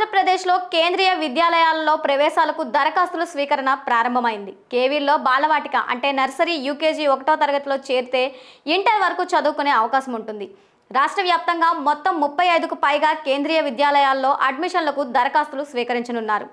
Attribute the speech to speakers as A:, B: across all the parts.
A: ఆంధ్రప్రదేశ్లో కేంద్రీయ విద్యాలయాలలో ప్రవేశాలకు దరఖాస్తుల స్వీకరణ ప్రారంభమైంది. కేవీల్లో బాలవాటిక అంటే నర్సరీ, యూకేజీ 1వ తరగతిలో చేరితే ఇంటర్ వరకు చదువుకునే అవకాశం ఉంటుంది. రాష్ట్ర వ్యాప్తంగా మొత్తం 35కు పైగా కేంద్రీయ విద్యాలయాల్లో అడ్మిషన్లకు దరఖాస్తులు స్వీకరించనున్నారు.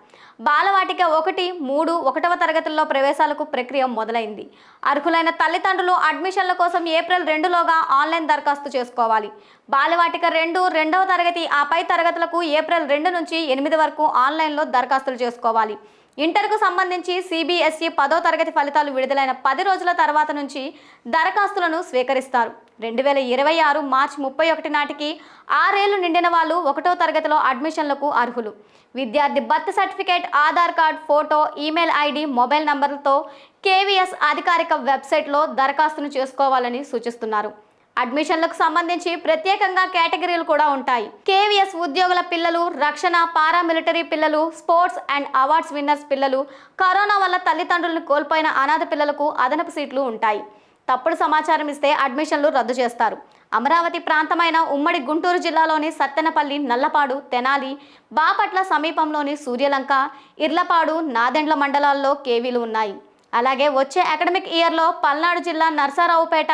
A: బాలవాటిక 1, 3, 1వ తరగతుల్లో ప్రవేశాలకు ప్రక్రియ మొదలైంది. అర్హులైన తల్లిదండ్రులు అడ్మిషన్ల కోసం ఏప్రిల్ 2లోగా ఆన్లైన్ దరఖాస్తు చేసుకోవాలి. బాలవాటిక 2, 2వ తరగతి, ఆపై తరగతులకు ఏప్రిల్ 2 నుంచి 8 వరకు ఆన్లైన్లో దరఖాస్తులు చేసుకోవాలి. ఇంటర్కు సంబంధించి సిబిఎస్ఈ 10వ తరగతి ఫలితాలు విడుదలైన 10 రోజుల తర్వాత నుంచి దరఖాస్తులను స్వీకరిస్తారు. 2026 మార్చి 31 నాటికి 6 ఏళ్లు నిండిన వాళ్ళు 1వ తరగతిలో అడ్మిషన్లకు అర్హులు. విద్యార్థి birth certificate, Aadhaar card, photo, email ID, mobile నంబర్లతో కేవీఎస్ అధికారిక వెబ్సైట్లో దరఖాస్తును చేసుకోవాలని సూచిస్తున్నారు. అడ్మిషన్లకు సంబంధించి ప్రత్యేకంగా కేటగిరీలు కూడా ఉంటాయి. కేవీఎస్ ఉద్యోగుల పిల్లలు, రక్షణ, పారామిలిటరీ పిల్లలు, స్పోర్ట్స్ అండ్ అవార్డ్స్ విన్నర్స్ పిల్లలు, కరోనా వల్ల తల్లిదండ్రులను కోల్పోయిన అనాథ పిల్లలకు అదనపు సీట్లు ఉంటాయి. తప్పుడు సమాచారం ఇస్తే అడ్మిషన్లు రద్దు చేస్తారు. అమరావతి ప్రాంతమైన ఉమ్మడి గుంటూరు జిల్లాలోని సత్తెనపల్లి, నల్లపాడు, తెనాలి, బాపట్ల సమీపంలోని సూర్యలంక, ఇర్లపాడు, నాదెండ్ల మండలాల్లో కేవీలు ఉన్నాయి. అలాగే వచ్చే అకాడమిక్ ఇయర్లో పల్నాడు జిల్లా నర్సారావుపేట,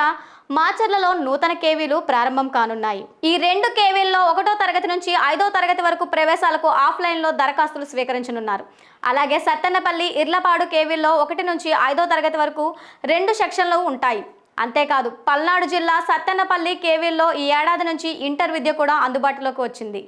A: మాచర్లలో నూతన కేవీలు ప్రారంభం కానున్నాయి. ఈ 2 కేవీల్లో 1వ తరగతి నుంచి 5వ తరగతి వరకు ప్రవేశాలకు ఆఫ్లైన్లో దరఖాస్తులు స్వీకరించనున్నారు. అలాగే సత్తెనపల్లి, ఇర్లపాడు కేవీల్లో 1 నుంచి 5వ తరగతి వరకు 2 సెక్షన్లు ఉంటాయి. అంతేకాదు పల్నాడు జిల్లా సత్తెనపల్లి కేవీల్లో ఈ ఏడాది నుంచి ఇంటర్ విద్య కూడా అందుబాటులోకి వచ్చింది.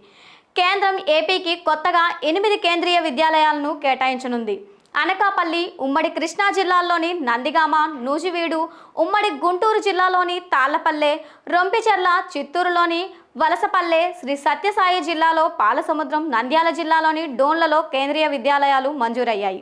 A: కేంద్రం ఏపీకి కొత్తగా 8 కేంద్రీయ విద్యాలయాలను కేటాయించనుంది. అనకాపల్లి, ఉమ్మడి కృష్ణా జిల్లాల్లోని నందిగామ, నూజివీడు, ఉమ్మడి గుంటూరు జిల్లాలోని తాళ్లపల్లె, రొంపిచెర్ల, చిత్తూరులోని వలసపల్లె, శ్రీ సత్యసాయి జిల్లాలో పాలసముద్రం, నంద్యాల జిల్లాలోని డోన్లలో కేంద్రీయ విద్యాలయాలు మంజూరయ్యాయి.